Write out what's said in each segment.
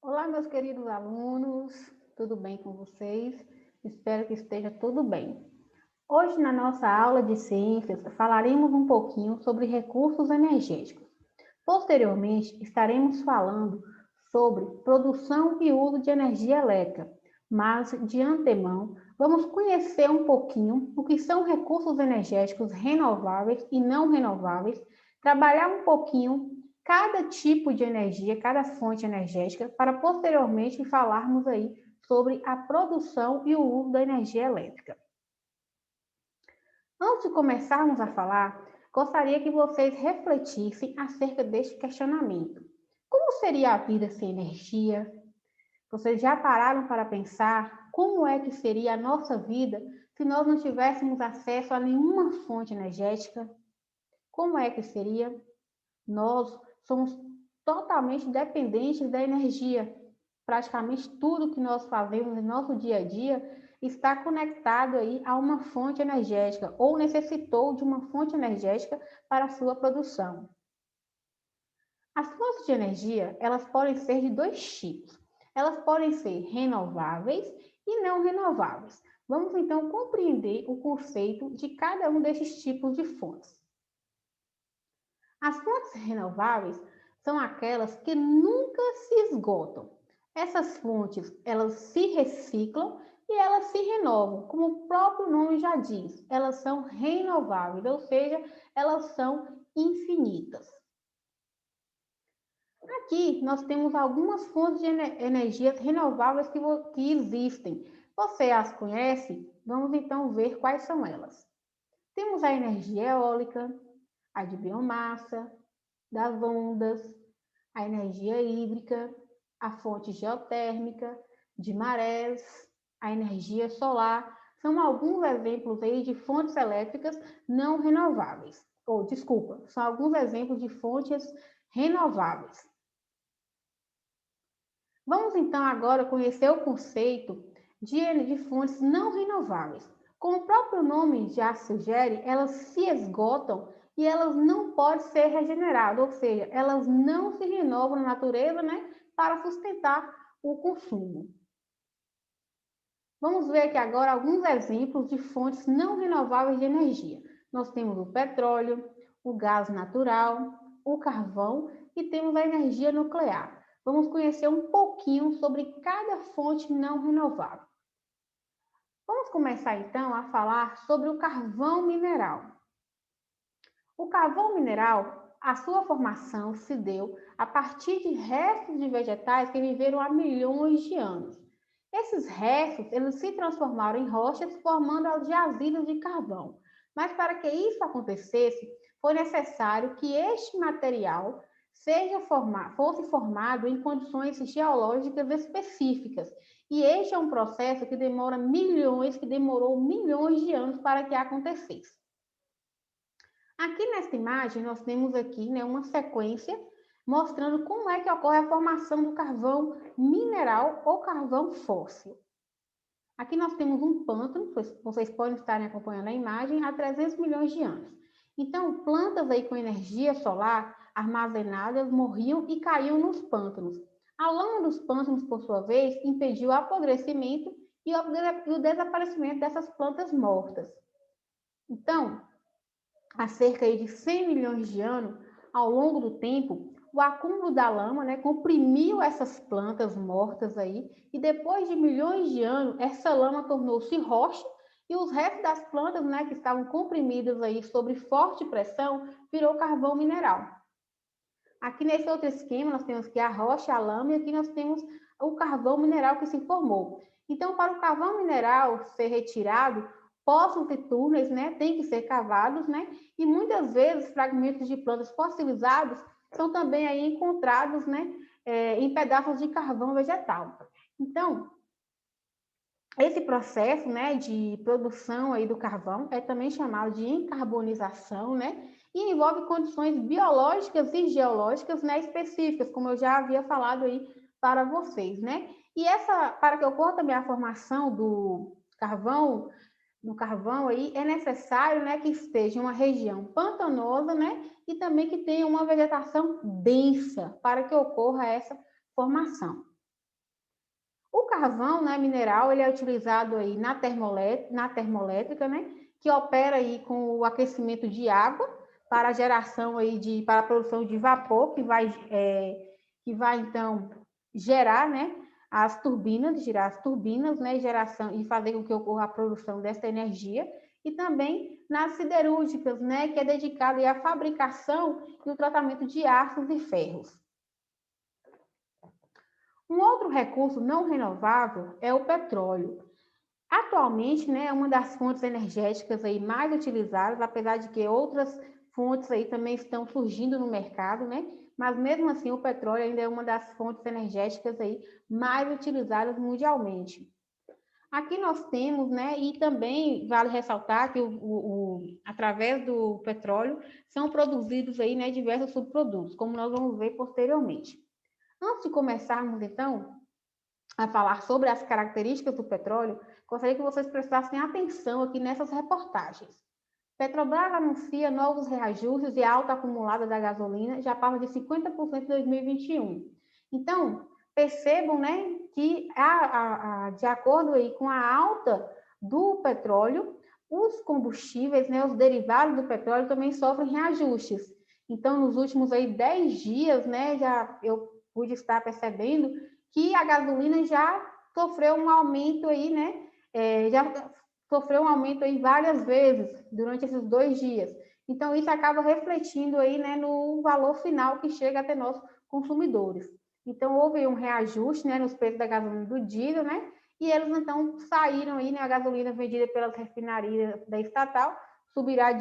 Olá, meus queridos alunos, tudo bem com vocês? Espero que esteja tudo bem. Hoje, na nossa aula de ciências, falaremos um pouquinho sobre recursos energéticos. Posteriormente, estaremos falando sobre produção e uso de energia elétrica, mas, de antemão, vamos conhecer um pouquinho o que são recursos energéticos renováveis e não renováveis, trabalhar um pouquinho cada tipo de energia, cada fonte energética, para posteriormente falarmos aí sobre a produção e o uso da energia elétrica. Antes de começarmos a falar, gostaria que vocês refletissem acerca deste questionamento. Como seria a vida sem energia? Vocês já pararam para pensar como é que seria a nossa vida se nós não tivéssemos acesso a nenhuma fonte energética? Como é que seria? Nós somos totalmente dependentes da energia. Praticamente tudo que nós fazemos no nosso dia a dia está conectado aí a uma fonte energética ou necessitou de uma fonte energética para a sua produção. As fontes de energia, elas podem ser de dois tipos. Elas podem ser renováveis e não renováveis. Vamos então compreender o conceito de cada um desses tipos de fontes. As fontes renováveis são aquelas que nunca se esgotam. Essas fontes, elas se reciclam e elas se renovam, como o próprio nome já diz, elas são renováveis, ou seja, elas são infinitas. Aqui nós temos algumas fontes de energias renováveis que existem. Você as conhece? Vamos então ver quais são elas. Temos a energia eólica, a de biomassa, das ondas, a energia hídrica, a fonte geotérmica, de marés, a energia solar. São alguns exemplos aí de fontes elétricas não renováveis. Ou, desculpa, são alguns exemplos de fontes renováveis. Vamos então agora conhecer o conceito de fontes não renováveis. Como o próprio nome já sugere, elas se esgotam e elas não podem ser regeneradas, ou seja, elas não se renovam na natureza, né, para sustentar o consumo. Vamos ver aqui agora alguns exemplos de fontes não renováveis de energia. Nós temos o petróleo, o gás natural, o carvão e temos a energia nuclear. Vamos conhecer um pouquinho sobre cada fonte não renovável. Vamos começar então a falar sobre o carvão mineral. O carvão mineral, a sua formação se deu a partir de restos de vegetais que viveram há milhões de anos. Esses restos, eles se transformaram em rochas, formando as jazidas de carvão. Mas para que isso acontecesse, foi necessário que este material fosse formado em condições geológicas específicas. E este é um processo que demorou milhões de anos para que acontecesse. Aqui nesta imagem, nós temos aqui, né, uma sequência mostrando como é que ocorre a formação do carvão mineral ou carvão fóssil. Aqui nós temos um pântano, vocês podem estar acompanhando a imagem, há 300 milhões de anos. Então, plantas aí com energia solar armazenadas morriam e caíam nos pântanos. A lama dos pântanos, por sua vez, impediu o apodrecimento e o desaparecimento dessas plantas mortas. Então, há cerca de 100 milhões de anos, ao longo do tempo, o acúmulo da lama, né, comprimiu essas plantas mortas aí, e depois de milhões de anos, essa lama tornou-se rocha, e os restos das plantas, né, que estavam comprimidas aí sob forte pressão, virou carvão mineral. Aqui nesse outro esquema, nós temos aqui a rocha, a lama, e aqui nós temos o carvão mineral que se formou. Então, para o carvão mineral ser retirado, poços e túneis, né, tem que ser cavados, né, e muitas vezes fragmentos de plantas fossilizados são também aí encontrados, né, em pedaços de carvão vegetal. Então, esse processo, né, de produção aí do carvão é também chamado de encarbonização, né, e envolve condições biológicas e geológicas, né, específicas, como eu já havia falado aí para vocês, né? E para que ocorra também a formação do carvão, no carvão aí, é necessário, né, que esteja em uma região pantanosa, né, e também que tenha uma vegetação densa para que ocorra essa formação. O carvão, né, mineral, ele é utilizado aí na termoelétrica, né, que opera aí com o aquecimento de água para a geração aí para a produção de vapor, que vai então gerar, né, girar as turbinas, né, geração e fazer com que ocorra a produção dessa energia, e também nas siderúrgicas, né, que é dedicado à fabricação e o tratamento de aços e ferros. Um outro recurso não renovável é o petróleo. Atualmente, né, é uma das fontes energéticas aí mais utilizadas, apesar de que outras fontes aí também estão surgindo no mercado, né? Mas mesmo assim, o petróleo ainda é uma das fontes energéticas aí mais utilizadas mundialmente. Aqui nós temos, né, e também vale ressaltar que através do petróleo são produzidos aí, né, diversos subprodutos, como nós vamos ver posteriormente. Antes de começarmos, então, a falar sobre as características do petróleo, gostaria que vocês prestassem atenção aqui nessas reportagens. Petrobras anuncia novos reajustes e alta acumulada da gasolina já passa de 50% em 2021. Então, percebam, né, que de acordo aí com a alta do petróleo, os combustíveis, né, os derivados do petróleo também sofrem reajustes. Então, nos últimos aí 10 dias, né, eu pude estar percebendo que a gasolina já sofreu um aumento aí, né, já sofreu um aumento aí várias vezes durante esses 2 dias. Então, isso acaba refletindo aí, né, no valor final que chega até nós consumidores. Então, houve um reajuste, né, nos preços da gasolina e do diesel, né, e eles, então, saíram aí, né, a gasolina vendida pelas refinarias da estatal subirá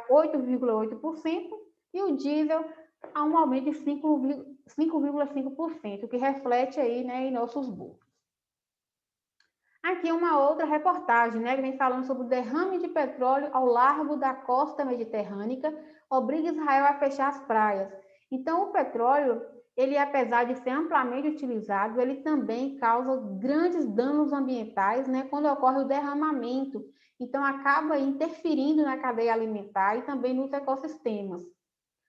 8,8% e o diesel a um aumento de 5,5%, o que reflete aí, né, em nossos bolsos. Aqui uma outra reportagem, né, que vem falando sobre o derrame de petróleo ao largo da costa mediterrânea, obriga Israel a fechar as praias. Então, o petróleo, ele, apesar de ser amplamente utilizado, ele também causa grandes danos ambientais, né, quando ocorre o derramamento. Então, acaba interferindo na cadeia alimentar e também nos ecossistemas.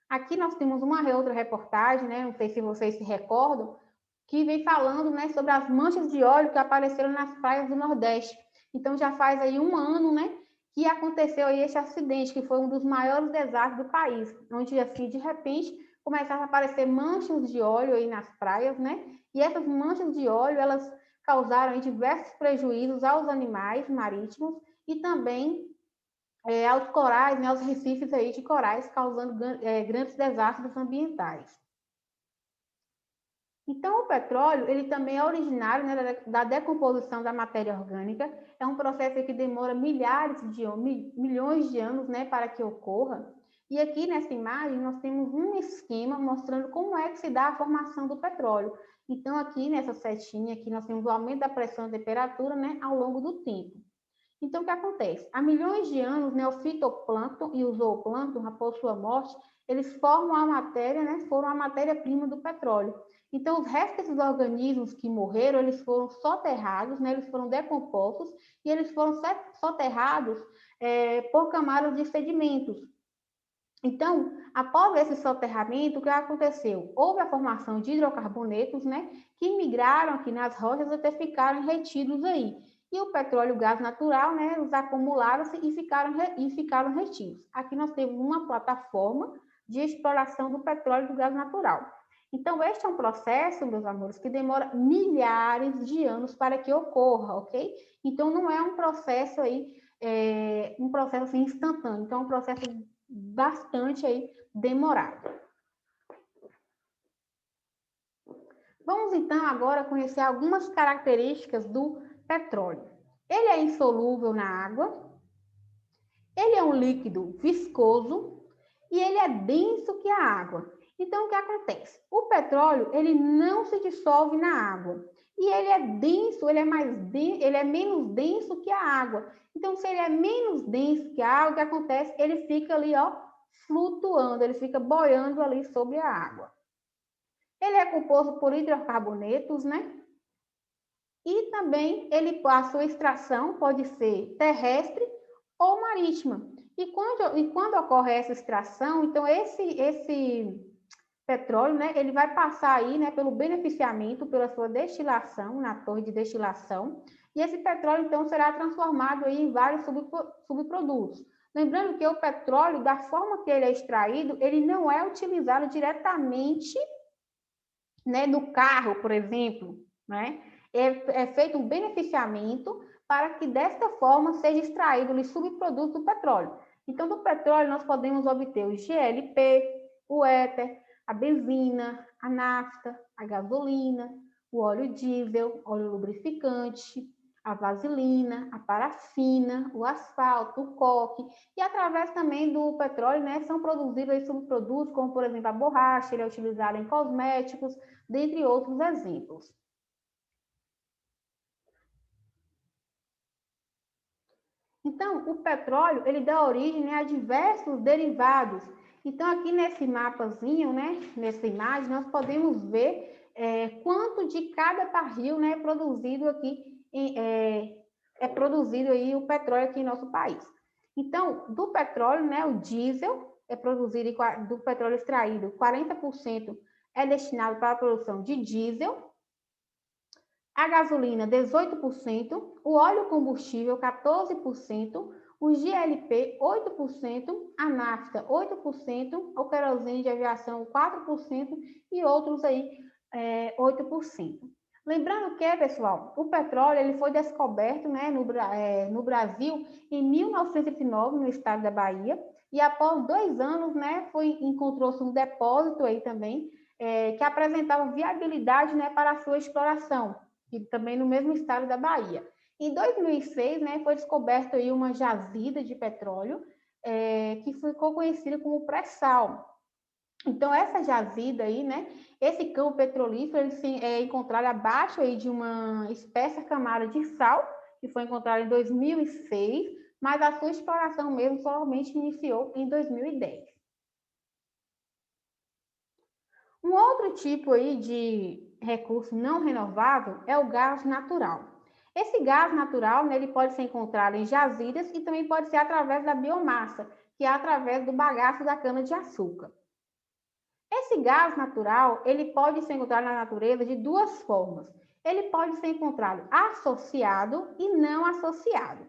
Aqui nós temos uma outra reportagem, né, não sei se vocês se recordam, que vem falando, né, sobre as manchas de óleo que apareceram nas praias do Nordeste. Então, já faz aí um ano, né, que aconteceu aí esse acidente, que foi um dos maiores desastres do país, onde, assim, de repente, começaram a aparecer manchas de óleo aí nas praias, né, e essas manchas de óleo, elas causaram aí diversos prejuízos aos animais marítimos e também aos corais, né, aos recifes aí de corais, causando grandes desastres ambientais. Então, o petróleo, ele também é originário, né, da decomposição da matéria orgânica. É um processo que demora milhões de anos, né, para que ocorra. E aqui nessa imagem nós temos um esquema mostrando como é que se dá a formação do petróleo. Então, aqui nessa setinha, aqui nós temos o aumento da pressão e temperatura, né, ao longo do tempo. Então, o que acontece? Há milhões de anos, né, o fitoplâncton e o zooplâncton, após sua morte, eles formam a matéria, né, foram a matéria-prima do petróleo. Então, os restos desses organismos que morreram, eles foram soterrados, né, eles foram decompostos e eles foram soterrados por camadas de sedimentos. Então, após esse soterramento, o que aconteceu? Houve a formação de hidrocarbonetos, né, que migraram aqui nas rochas até ficarem retidos aí. E o petróleo e o gás natural, né, os acumularam-se e ficaram retidos. Aqui nós temos uma plataforma de exploração do petróleo e do gás natural. Então, este é um processo, meus amores, que demora milhares de anos para que ocorra, ok? Então, não é um processo aí, um processo assim, instantâneo. Então, é um processo bastante aí demorado. Vamos então agora conhecer algumas características do petróleo. Ele é insolúvel na água, ele é um líquido viscoso e ele é denso que a água. Então, o que acontece? O petróleo, ele não se dissolve na água. E ele é denso, ele é menos denso que a água. Então, se ele é menos denso que a água, o que acontece? Ele fica ali, ó, flutuando, ele fica boiando ali sobre a água. Ele é composto por hidrocarbonetos, né? E também a sua extração pode ser terrestre ou marítima. E quando ocorre essa extração, então petróleo, né, ele vai passar aí, né, pelo beneficiamento, pela sua destilação, na torre de destilação, e esse petróleo, então, será transformado aí em vários subprodutos. Lembrando que o petróleo, da forma que ele é extraído, ele não é utilizado diretamente, né, no carro, por exemplo, né? É feito um beneficiamento para que, desta forma, seja extraído os subprodutos do petróleo. Então, do petróleo, nós podemos obter o GLP, o éter, a benzina, a nafta, a gasolina, o óleo diesel, óleo lubrificante, a vaselina, a parafina, o asfalto, o coque, e através também do petróleo, né, são produzidos subprodutos, como, por exemplo, a borracha, ele é utilizado em cosméticos, dentre outros exemplos. Então, o petróleo, ele dá origem, né, a diversos derivados. Então, aqui nesse mapazinho, né, nessa imagem, nós podemos ver quanto de cada barril, né, é produzido aqui, é produzido aí o petróleo aqui em nosso país. Então, do petróleo, né, o diesel é produzido, do petróleo extraído, 40% é destinado para a produção de diesel, a gasolina 18%, o óleo combustível 14%, o GLP 8%, a nafta 8%, o querosene de aviação 4% e outros aí 8%. Lembrando que, pessoal, o petróleo ele foi descoberto, né, no Brasil em 1909, no estado da Bahia, e após 2 anos, né, encontrou-se um depósito aí também que apresentava viabilidade, né, para a sua exploração, e também no mesmo estado da Bahia. Em 2006, né, foi descoberta aí uma jazida de petróleo que ficou conhecida como pré-sal. Então, essa jazida aí, né, esse campo petrolífero, ele é encontrado abaixo aí de uma espessa camada de sal, que foi encontrada em 2006, mas a sua exploração mesmo somente iniciou em 2010. Um outro tipo aí de recurso não renovável é o gás natural. Esse gás natural, né, ele pode ser encontrado em jazidas e também pode ser através da biomassa, que é através do bagaço da cana-de-açúcar. Esse gás natural, ele pode ser encontrado na natureza de duas formas. Ele pode ser encontrado associado e não associado.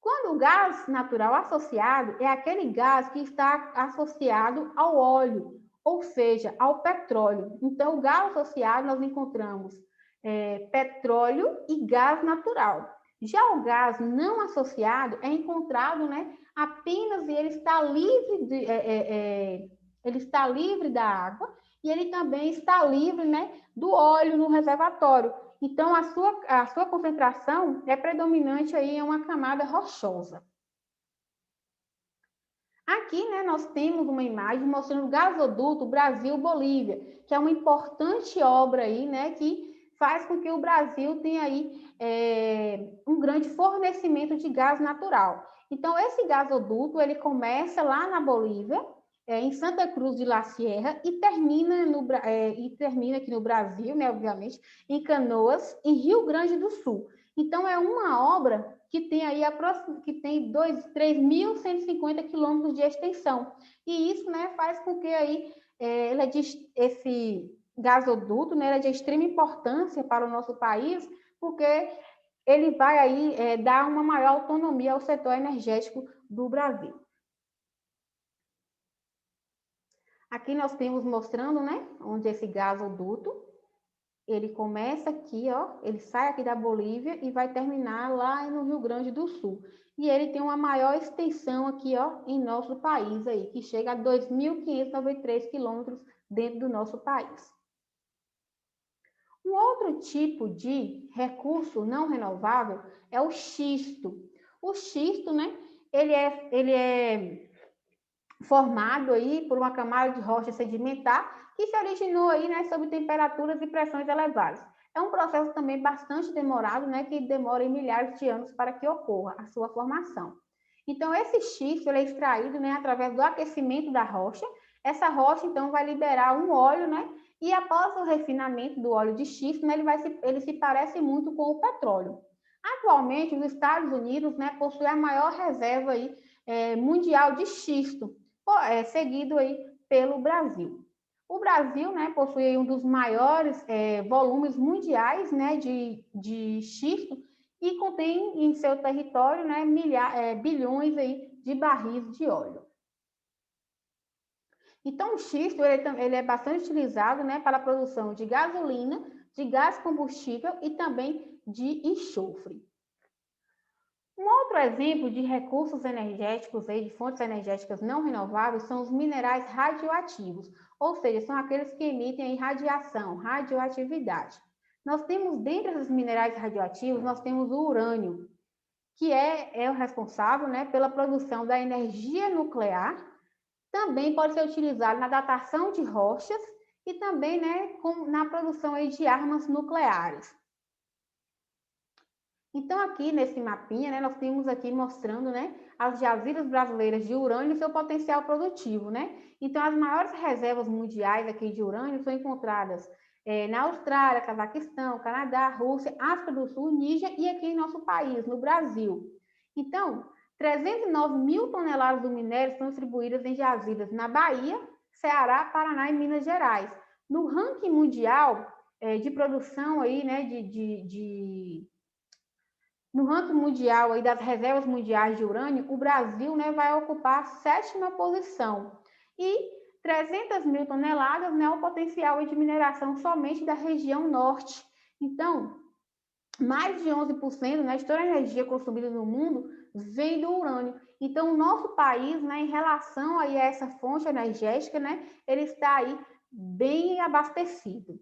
Quando o gás natural associado é aquele gás que está associado ao óleo, ou seja, ao petróleo. Então, o gás associado nós encontramos petróleo e gás natural. Já o gás não associado é encontrado, né, apenas e ele está livre ele está livre da água e ele também está livre, né, do óleo no reservatório. Então, a sua concentração é predominante aí em uma camada rochosa. Aqui, né, nós temos uma imagem mostrando o gasoduto Brasil-Bolívia, que é uma importante obra aí, né, que faz com que o Brasil tenha aí um grande fornecimento de gás natural. Então, esse gasoduto, ele começa lá na Bolívia, em Santa Cruz de la Sierra, e termina aqui no Brasil, né, obviamente, em Canoas, em Rio Grande do Sul. Então, é uma obra que tem aí 3.150 quilômetros de extensão. E isso, né, faz com que aí esse gasoduto, né, ele é de extrema importância para o nosso país, porque ele vai aí dar uma maior autonomia ao setor energético do Brasil. Aqui nós temos mostrando, né, onde esse gasoduto, ele começa aqui, ó, ele sai aqui da Bolívia e vai terminar lá no Rio Grande do Sul. E ele tem uma maior extensão aqui, ó, em nosso país aí, que chega a 2.593 quilômetros dentro do nosso país. Um outro tipo de recurso não renovável é o xisto. O xisto, né, ele é formado aí por uma camada de rocha sedimentar que se originou aí, né, sob temperaturas e pressões elevadas. É um processo também bastante demorado, né, que demora milhares de anos para que ocorra a sua formação. Então, esse xisto ele é extraído, né, através do aquecimento da rocha. Essa rocha, então, vai liberar um óleo, né, e após o refinamento do óleo de xisto, né, ele se parece muito com o petróleo. Atualmente, os Estados Unidos, né, possui a maior reserva aí, mundial de xisto, seguido aí pelo Brasil. O Brasil, né, possui um dos maiores volumes mundiais, né, de xisto e contém em seu território, né, bilhões aí de barris de óleo. Então, o xisto ele é bastante utilizado, né, para a produção de gasolina, de gás combustível e também de enxofre. Um outro exemplo de recursos energéticos, aí, de fontes energéticas não renováveis, são os minerais radioativos, ou seja, são aqueles que emitem aí radiação, radioatividade. Nós temos, dentre esses minerais radioativos, nós temos o urânio, que é o responsável, né, pela produção da energia nuclear. Também pode ser utilizado na datação de rochas e também, né, na produção aí de armas nucleares. Então, aqui nesse mapinha, né, nós temos aqui mostrando, né, as jazidas brasileiras de urânio e seu potencial produtivo, né? Então, as maiores reservas mundiais aqui de urânio são encontradas na Austrália, Cazaquistão, Canadá, Rússia, África do Sul, Níger e aqui em nosso país, no Brasil. Então, 309 mil toneladas do minério estão distribuídas em jazidas na Bahia, Ceará, Paraná e Minas Gerais. No ranking mundial de produção aí, né, no ranking mundial aí das reservas mundiais de urânio, o Brasil, né, vai ocupar a 7ª posição. E 300 mil toneladas, né, o potencial de mineração somente da região norte. Então, mais de 11%, né, de toda a energia consumida no mundo vem do urânio. Então, o nosso país, né, em relação aí a essa fonte energética, né, ele está aí bem abastecido.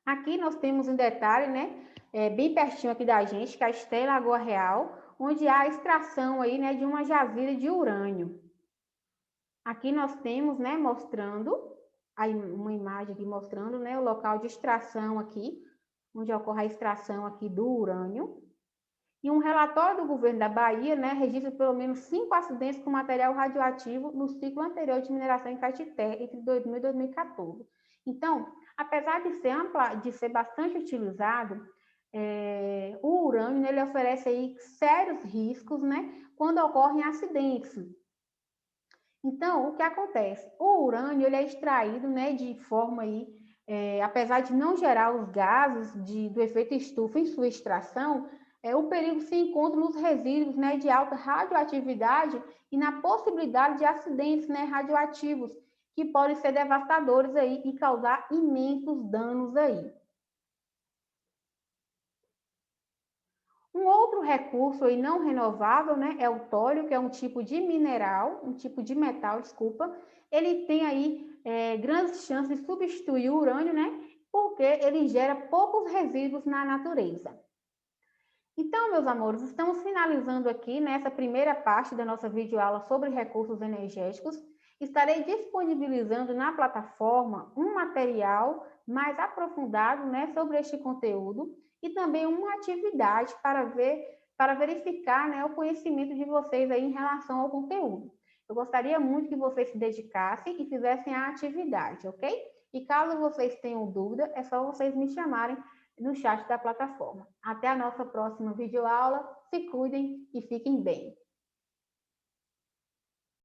Aqui nós temos um detalhe, né, bem pertinho aqui da gente, que é a Estela Lagoa Real, onde há a extração aí, né, de uma jazida de urânio. Aqui nós temos, né, mostrando, aí uma imagem aqui mostrando, né, o local de extração aqui, onde ocorre a extração aqui do urânio. E um relatório do governo da Bahia, né, registra pelo menos 5 acidentes com material radioativo no ciclo anterior de mineração em Caetité, entre 2000 e 2014. Então, apesar de ser bastante utilizado, o urânio, ele oferece aí sérios riscos, né, quando ocorrem acidentes. Então, o que acontece? O urânio, ele é extraído, né, de forma aí, apesar de não gerar os gases do efeito estufa em sua extração, o perigo se encontra nos resíduos, né, de alta radioatividade e na possibilidade de acidentes, né, radioativos, que podem ser devastadores aí e causar imensos danos aí. Um outro recurso aí não renovável, né, é o tólio, que é um tipo de mineral, um tipo de metal, desculpa. Ele tem aí grandes chances de substituir o urânio, né, porque ele gera poucos resíduos na natureza. Então, meus amores, estamos finalizando aqui nessa primeira parte da nossa videoaula sobre recursos energéticos. Estarei disponibilizando na plataforma um material mais aprofundado, né, sobre este conteúdo e também uma atividade para verificar, né, o conhecimento de vocês aí em relação ao conteúdo. Eu gostaria muito que vocês se dedicassem e fizessem a atividade, ok? E caso vocês tenham dúvida, é só vocês me chamarem no chat da plataforma. Até a nossa próxima videoaula. Se cuidem e fiquem bem.